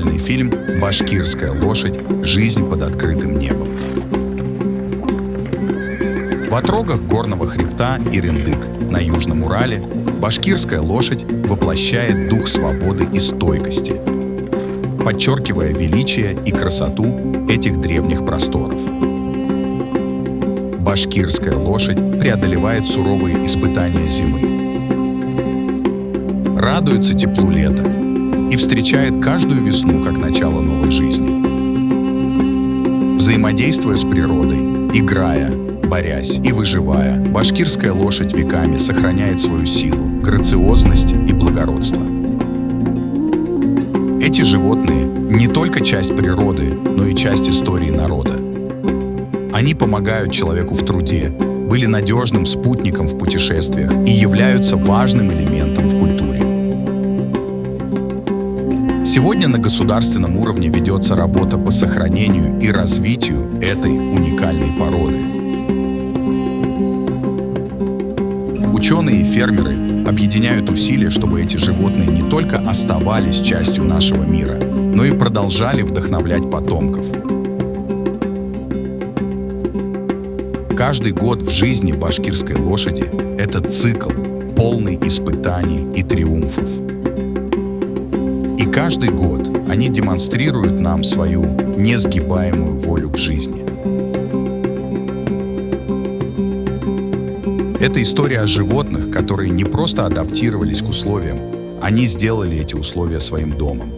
документальный фильм «Башкирская лошадь. Жизнь под открытым небом». В отрогах горного хребта Ирындык на Южном Урале башкирская лошадь воплощает дух свободы и стойкости, подчеркивая величие и красоту этих древних просторов. Башкирская лошадь преодолевает суровые испытания зимы, радуется теплу лета и встречает каждую весну как начало новой жизни. Взаимодействуя с природой, играя, борясь и выживая, башкирская лошадь веками сохраняет свою силу, грациозность и благородство. Эти животные не только часть природы, но и часть истории народа. Они помогают человеку в труде, были надежным спутником в путешествиях и являются важным элементом в культуре. Сегодня на государственном уровне ведется работа по сохранению и развитию этой уникальной породы. Ученые и фермеры объединяют усилия, чтобы эти животные не только оставались частью нашего мира, но и продолжали вдохновлять потомков. Каждый год в жизни башкирской лошади – это цикл, полный испытаний и триумфов. И каждый год они демонстрируют нам свою несгибаемую волю к жизни. Это история о животных, которые не просто адаптировались к условиям, они сделали эти условия своим домом.